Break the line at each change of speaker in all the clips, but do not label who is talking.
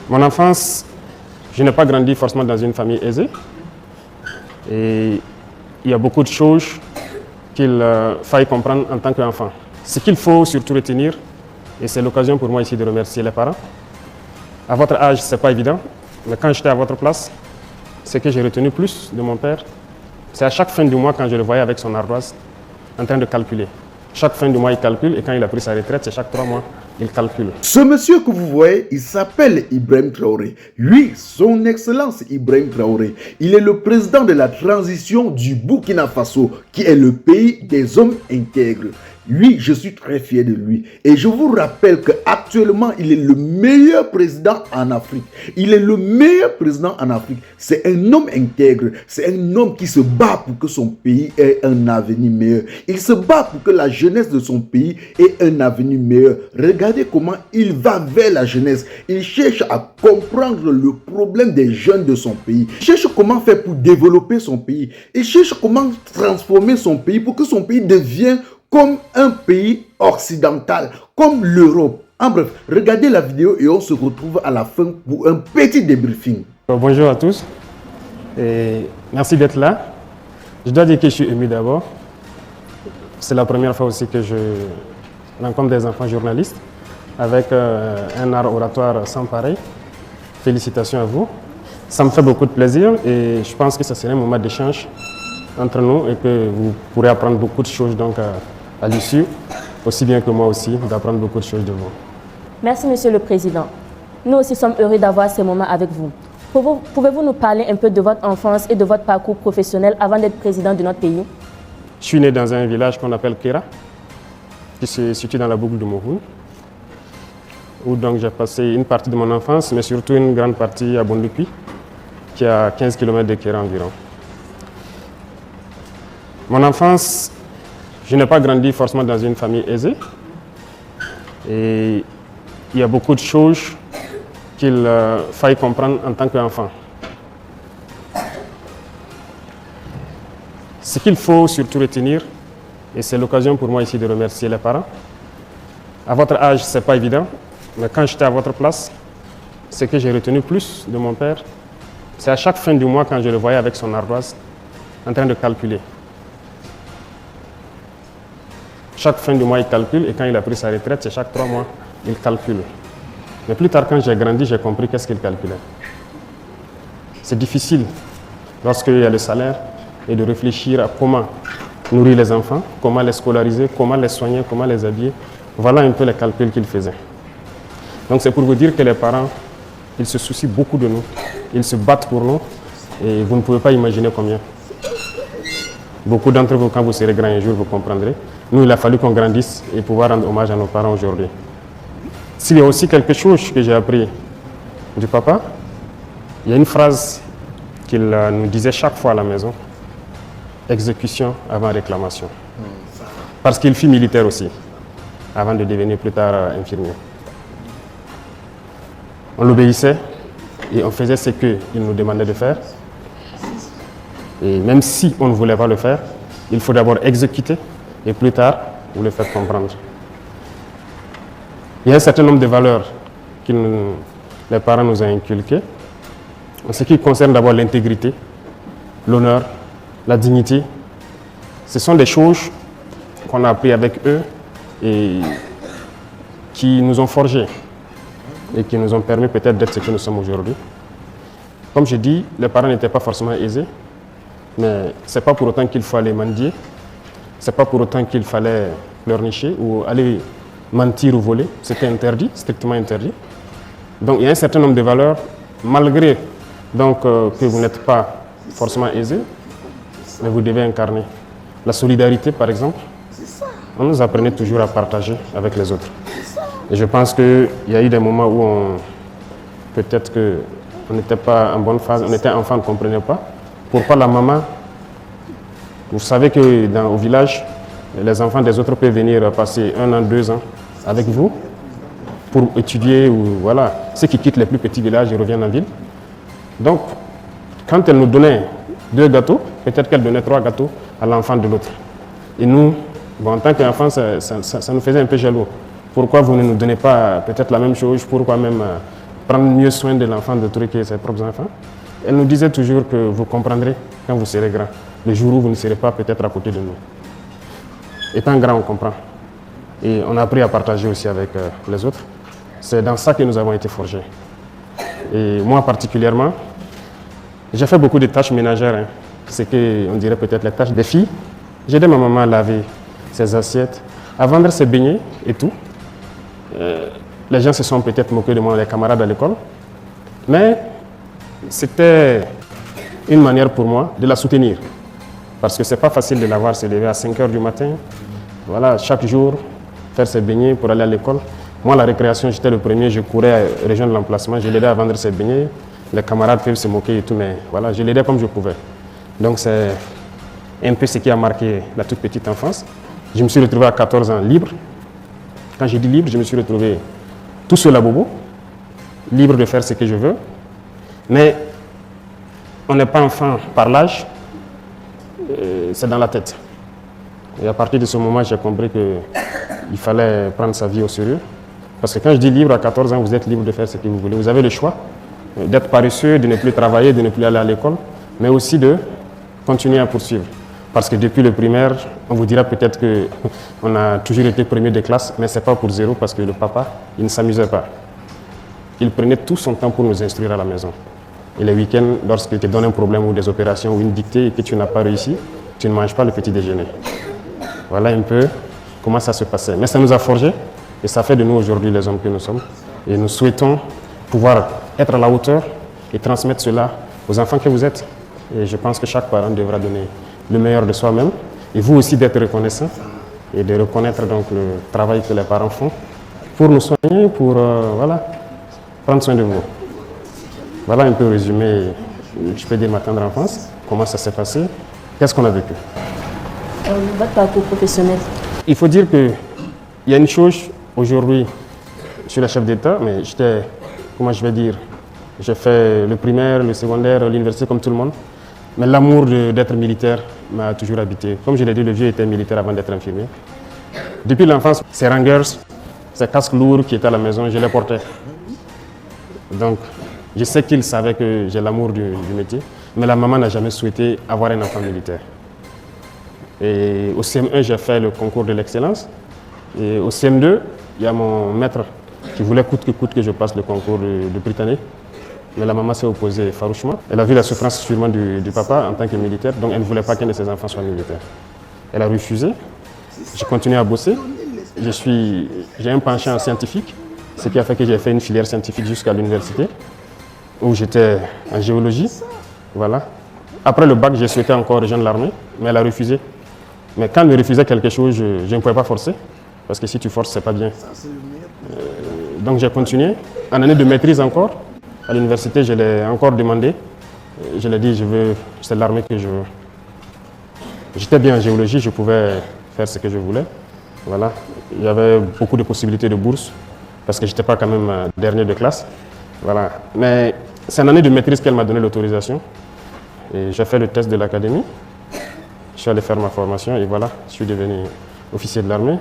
Mon enfance, je n'ai pas grandi forcément dans une famille aisée. Et il y a beaucoup de choses qu'il faille comprendre en tant qu'enfant. Ce qu'il faut surtout retenir, et c'est l'occasion pour moi ici de remercier les parents. À votre âge, ce n'est pas évident, mais quand j'étais à votre place, ce que j'ai retenu plus de mon père, c'est à chaque fin du mois, quand je le voyais avec son ardoise, en train de calculer. Chaque fin du mois, il calcule, et quand il a pris sa retraite, c'est chaque 3 mois, il calcule.
Ce monsieur que vous voyez, il s'appelle Ibrahim Traoré. Oui, son excellence Ibrahim Traoré. Il est le président de la transition du Burkina Faso, qui est le pays des hommes intègres. Oui, je suis très fier de lui. Et je vous rappelle qu'actuellement, il est le meilleur président en Afrique. Il est le meilleur président en Afrique. C'est un homme intègre. C'est un homme qui se bat pour que son pays ait un avenir meilleur. Il se bat pour que la jeunesse de son pays ait un avenir meilleur. Regardez comment il va vers la jeunesse. Il cherche à comprendre le problème des jeunes de son pays. Il cherche comment faire pour développer son pays. Il cherche comment transformer son pays pour que son pays devienne comme un pays occidental, comme l'Europe. En bref, regardez la vidéo et on se retrouve à la fin pour un petit débriefing.
Bonjour à tous et merci d'être là. Je dois dire que je suis ému d'abord. C'est la première fois aussi que je rencontre des enfants journalistes avec un art oratoire sans pareil. Félicitations à vous. Ça me fait beaucoup de plaisir et je pense que ce serait un moment d'échange entre nous et que vous pourrez apprendre beaucoup de choses donc, à l'issue, aussi bien que moi aussi, d'apprendre beaucoup de choses de vous.
Merci, Monsieur le Président. Nous aussi sommes heureux d'avoir ces moments avec vous. Pouvez-vous nous parler un peu de votre enfance et de votre parcours professionnel avant d'être président de notre pays?
Je suis né dans un village qu'on appelle Kera, qui se situe dans la boucle de Mouhoun, où donc j'ai passé une partie de mon enfance, mais surtout une grande partie à Bondupi, qui est à 15 km de Kera environ. Mon enfance, je n'ai pas grandi forcément dans une famille aisée. Et il y a beaucoup de choses qu'il faille comprendre en tant qu'enfant. Ce qu'il faut surtout retenir, et c'est l'occasion pour moi ici de remercier les parents. À votre âge, ce n'est pas évident, mais quand j'étais à votre place, ce que j'ai retenu plus de mon père, c'est à chaque fin du mois, quand je le voyais avec son ardoise, en train de calculer. Chaque fin du mois, il calcule et quand il a pris sa retraite, c'est chaque 3 mois, il calcule. Mais plus tard, quand j'ai grandi, j'ai compris qu'est-ce qu'il calculait. C'est difficile, lorsqu'il y a le salaire, et de réfléchir à comment nourrir les enfants, comment les scolariser, comment les soigner, comment les habiller. Voilà un peu les calculs qu'il faisait. Donc c'est pour vous dire que les parents, ils se soucient beaucoup de nous. Ils se battent pour nous et vous ne pouvez pas imaginer combien. Beaucoup d'entre vous, quand vous serez grand un jour, vous comprendrez. Nous, il a fallu qu'on grandisse et pouvoir rendre hommage à nos parents aujourd'hui. S'il y a aussi quelque chose que j'ai appris du papa, il y a une phrase qu'il nous disait chaque fois à la maison. Exécution avant réclamation. Parce qu'il fut militaire aussi, avant de devenir plus tard infirmier. On l'obéissait et on faisait ce qu'il nous demandait de faire. Et même si on ne voulait pas le faire, il faut d'abord exécuter et plus tard, vous le faites comprendre. Il y a un certain nombre de valeurs que les parents nous ont inculquées. En ce qui concerne d'abord l'intégrité, l'honneur, la dignité. Ce sont des choses qu'on a appris avec eux et qui nous ont forgés et qui nous ont permis peut-être d'être ce que nous sommes aujourd'hui. Comme je dis, les parents n'étaient pas forcément aisés, mais ce n'est pas pour autant qu'il faut aller mendier, ce n'est pas pour autant qu'il fallait pleurnicher ou aller mentir ou voler. C'était interdit, strictement interdit. Donc il y a un certain nombre de valeurs, malgré donc, que vous n'êtes pas forcément aisé, mais vous devez incarner. La solidarité, par exemple, on nous apprenait toujours à partager avec les autres. Et je pense qu'il y a eu des moments où peut-être qu'on n'était pas en bonne phase, on était enfant, on ne comprenait pas. Pourquoi la maman, vous savez qu'au village, les enfants des autres peuvent venir passer 1 an, 2 ans avec vous pour étudier, ou voilà, ceux qui quittent les plus petits villages et reviennent en ville. Donc, quand elle nous donnait 2 gâteaux, peut-être qu'elle donnait 3 gâteaux à l'enfant de l'autre. Et nous, bon, en tant qu'enfants, ça nous faisait un peu jaloux. Pourquoi vous ne nous donnez pas peut-être la même chose? Pourquoi même prendre mieux soin de l'enfant de Touré que ses propres enfants. Elle nous disait toujours que vous comprendrez quand vous serez grand, le jour où vous ne serez pas peut-être à côté de nous. Étant grand, on comprend. Et on a appris à partager aussi avec les autres. C'est dans ça que nous avons été forgés. Et moi particulièrement, j'ai fait beaucoup de tâches ménagères, hein. C'est qu'on dirait peut-être les tâches des filles. J'ai aidé ma maman à laver ses assiettes, à vendre ses beignets et tout. Les gens se sont peut-être moqués de moi, les camarades à l'école. Mais c'était une manière pour moi de la soutenir. Parce que ce n'est pas facile de la voir se lever à 5 h du matin. Voilà, chaque jour, faire ses beignets pour aller à l'école. Moi, la récréation, j'étais le premier, je courais à rejoindre l'emplacement, je l'aidais à vendre ses beignets. Les camarades peuvent se moquer et tout, mais voilà, je l'aidais comme je pouvais. Donc c'est un peu ce qui a marqué la toute petite enfance. Je me suis retrouvé à 14 ans libre. Quand j'ai dit libre, je me suis retrouvé tout seul à Bobo, libre de faire ce que je veux. Mais on n'est pas enfant par l'âge, c'est dans la tête. Et à partir de ce moment, j'ai compris qu'il fallait prendre sa vie au sérieux. Parce que quand je dis libre à 14 ans, vous êtes libre de faire ce que vous voulez. Vous avez le choix d'être paresseux, de ne plus travailler, de ne plus aller à l'école, mais aussi de continuer à poursuivre. Parce que depuis le primaire, on vous dira peut-être qu'on a toujours été premier de classe, mais ce n'est pas pour zéro parce que le papa, il ne s'amusait pas. Il prenait tout son temps pour nous instruire à la maison. Et les week-ends, lorsqu'il te donne un problème ou des opérations ou une dictée et que tu n'as pas réussi, tu ne manges pas le petit déjeuner. Voilà un peu comment ça se passait. Mais ça nous a forgés et ça fait de nous aujourd'hui les hommes que nous sommes. Et nous souhaitons pouvoir être à la hauteur et transmettre cela aux enfants que vous êtes. Et je pense que chaque parent devra donner le meilleur de soi-même et vous aussi d'être reconnaissant et de reconnaître donc le travail que les parents font pour nous soigner, pour voilà, prendre soin de vous. Voilà un peu résumé, je peux dire ma tendre enfance, comment ça s'est passé, qu'est-ce qu'on a vécu.
Votre parcours professionnel.
Il faut dire qu'il y a une chose aujourd'hui, je suis le chef d'État, mais j'étais, comment je vais dire, j'ai fait le primaire, le secondaire, l'université comme tout le monde. Mais l'amour d'être militaire m'a toujours habité. Comme je l'ai dit, le vieux était militaire avant d'être infirmier. Depuis l'enfance, ces rangers, ces casques lourds qui étaient à la maison, je les portais. Donc, je sais qu'il savait que j'ai l'amour du métier, mais la maman n'a jamais souhaité avoir un enfant militaire. Et au CM1, j'ai fait le concours de l'excellence. Et au CM2, il y a mon maître qui voulait coûte que je passe le concours de Britannique. Mais la maman s'est opposée farouchement. Elle a vu la souffrance sûrement du papa en tant que militaire, donc elle ne voulait pas qu'un de ses enfants soit militaire. Elle a refusé. J'ai continué à bosser. J'ai un penchant scientifique, ce qui a fait que j'ai fait une filière scientifique jusqu'à l'université, où j'étais en géologie. Voilà. Après le bac, j'ai souhaité encore rejoindre l'armée, mais elle a refusé. Mais quand elle me refusait quelque chose, je ne pouvais pas forcer, parce que si tu forces, ce n'est pas bien. Donc j'ai continué. En année de maîtrise encore, à l'université, je l'ai encore demandé. Je l'ai dit, c'est l'armée que je veux. J'étais bien en géologie, je pouvais faire ce que je voulais. Voilà. Il y avait beaucoup de possibilités de bourse, parce que je n'étais pas quand même dernier de classe. Voilà. Mais c'est en année de maîtrise qu'elle m'a donné l'autorisation. Et j'ai fait le test de l'académie. Je suis allé faire ma formation et voilà, je suis devenu officier de l'armée.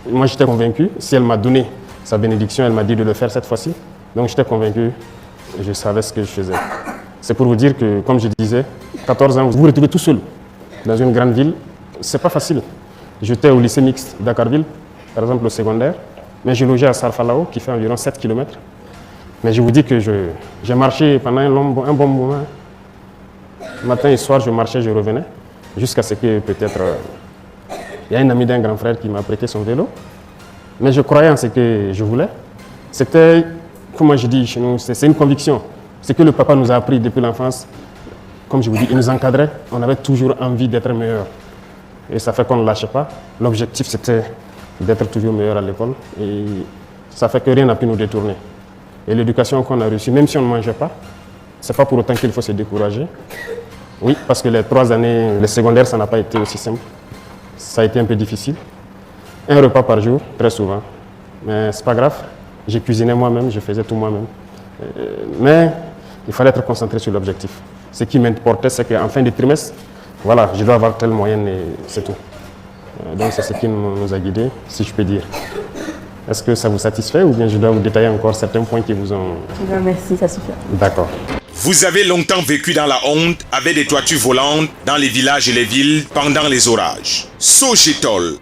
Moi, j'étais convaincu. Si elle m'a donné sa bénédiction, elle m'a dit de le faire cette fois-ci. Donc, j'étais convaincu. Je savais ce que je faisais. C'est pour vous dire que, comme je disais, 14 ans, vous vous retrouvez tout seul dans une grande ville. Ce n'est pas facile. J'étais au lycée mixte d'Akarville, par exemple au secondaire, mais je logeais à Sarfalao, qui fait environ 7 km. Mais je vous dis que j'ai marché pendant un bon moment. Matin et soir, je marchais, je revenais, jusqu'à ce que peut-être il y a un ami d'un grand frère qui m'a prêté son vélo. Mais je croyais en ce que je voulais. C'était, comment je dis chez nous, c'est une conviction. Ce que le papa nous a appris depuis l'enfance, comme je vous dis, il nous encadrait. On avait toujours envie d'être meilleur. Et ça fait qu'on ne lâchait pas. L'objectif, c'était d'être toujours meilleur à l'école. Et ça fait que rien n'a pu nous détourner. Et l'éducation qu'on a reçue, même si on ne mangeait pas, ce n'est pas pour autant qu'il faut se décourager. Oui, parce que les 3 années, les secondaires, ça n'a pas été aussi simple. Ça a été un peu difficile. Un repas par jour, très souvent. Mais ce n'est pas grave. J'ai cuisiné moi-même, je faisais tout moi-même. Mais il fallait être concentré sur l'objectif. Ce qui m'importait, c'est qu'en fin de trimestre, voilà, je dois avoir telle moyenne et c'est tout. Donc c'est ce qui nous a guidés, si je peux dire. Est-ce que ça vous satisfait ou bien je dois vous détailler encore certains points qui vous ont...
Non, merci, ça suffit.
D'accord.
Vous avez longtemps vécu dans la honte avec des toitures volantes dans les villages et les villes pendant les orages. Sogetol,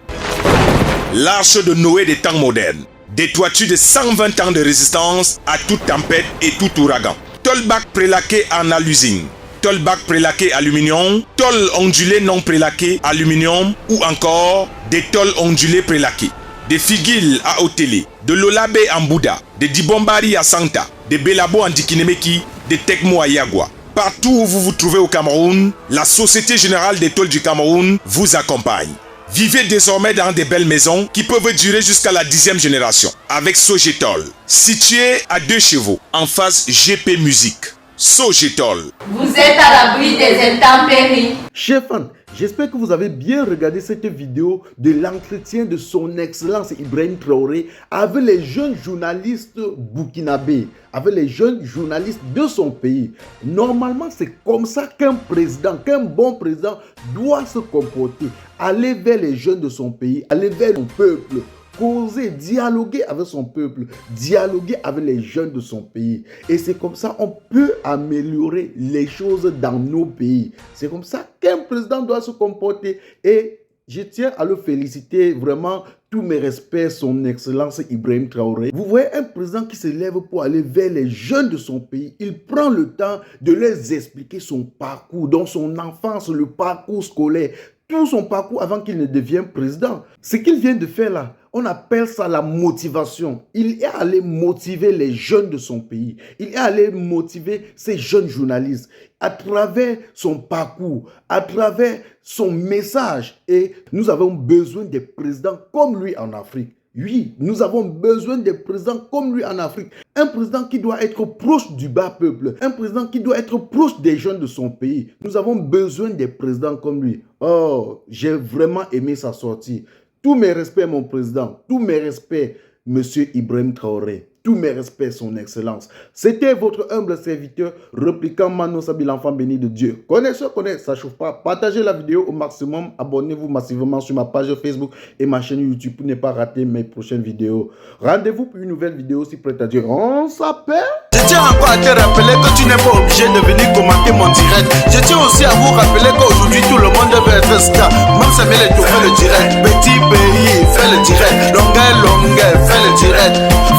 l'arche de Noé des temps modernes. Des toitures de 120 ans de résistance à toute tempête et tout ouragan. Tolbac prélaqué en alusine. Tolbac prélaqué aluminium. Tôle ondulé non prélaqué aluminium. Ou encore des tôles ondulées prélaquées. Des figuilles à Otélé. De l'Olabe en Bouddha. Des Dibombari à Santa. Des Belabo en Dikinemeki. Des Tekmo à Yagua. Partout où vous vous trouvez au Cameroun, la Société Générale des Tôles du Cameroun vous accompagne. Vivez désormais dans des belles maisons qui peuvent durer jusqu'à la 10e génération. Avec Sogetol, situé à 2 chevaux, en face GP Musique. Sogetol.
Vous êtes à l'abri des intempéries.
Chers fans, j'espère que vous avez bien regardé cette vidéo de l'entretien de son Excellence Ibrahim Traoré avec les jeunes journalistes burkinabés, avec les jeunes journalistes de son pays. Normalement, c'est comme ça qu'un président, qu'un bon président doit se comporter. Aller vers les jeunes de son pays, aller vers son peuple. Causer, dialoguer avec son peuple, dialoguer avec les jeunes de son pays. Et c'est comme ça qu'on peut améliorer les choses dans nos pays. C'est comme ça qu'un président doit se comporter. Et je tiens à le féliciter vraiment. Tous mes respects, son Excellence Ibrahim Traoré. Vous voyez un président qui se lève pour aller vers les jeunes de son pays. Il prend le temps de leur expliquer son parcours, dans son enfance, le parcours scolaire, tout son parcours avant qu'il ne devienne président. Ce qu'il vient de faire là, on appelle ça la motivation. Il est allé motiver les jeunes de son pays. Il est allé motiver ces jeunes journalistes à travers son parcours, à travers son message. Et nous avons besoin des présidents comme lui en Afrique. Oui, nous avons besoin des présidents comme lui en Afrique. Un président qui doit être proche du bas peuple. Un président qui doit être proche des jeunes de son pays. Nous avons besoin des présidents comme lui. Oh, j'ai vraiment aimé sa sortie. Tous mes respects, mon président. Tous mes respects, monsieur Ibrahim Traoré. Tous mes respects, son excellence. C'était votre humble serviteur, répliquant Mano Sabi, l'enfant béni de Dieu. Connaissez, ça chauffe pas. Partagez la vidéo au maximum. Abonnez-vous massivement sur ma page Facebook et ma chaîne YouTube pour ne pas rater mes prochaines vidéos. Rendez-vous pour une nouvelle vidéo si prête à Dieu. On s'appelle.
Je tiens encore à te rappeler que tu n'es pas obligé de venir commenter mon direct. Je tiens aussi à vous rappeler qu'aujourd'hui tout le monde veut faire ça. Même Samuel Eto'o fait le direct. Petit pays fait le direct. Longueur fait le direct.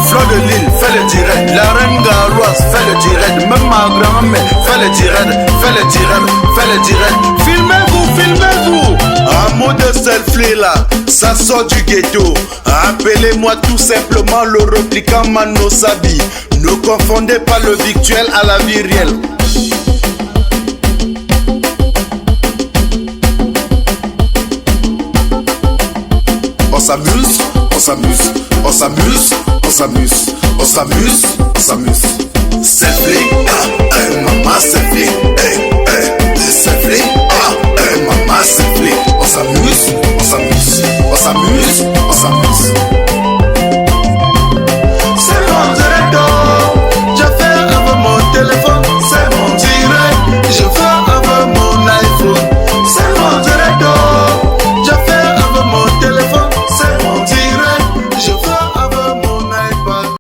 Fleur de Lille fait le direct. La reine Galoise fait le direct. Même ma grand-mère fait le direct. Fait le direct. Fait le direct. Filmez-vous, filmez-vous. Un mot de selfie là, ça sort du ghetto. Appelez-moi tout simplement le répliquant Mano Sabi. Ne confondez pas le virtuel à la vie réelle. On s'amuse, on s'amuse, on s'amuse, on s'amuse, on s'amuse, on s'amuse. Selfie, maman selfie.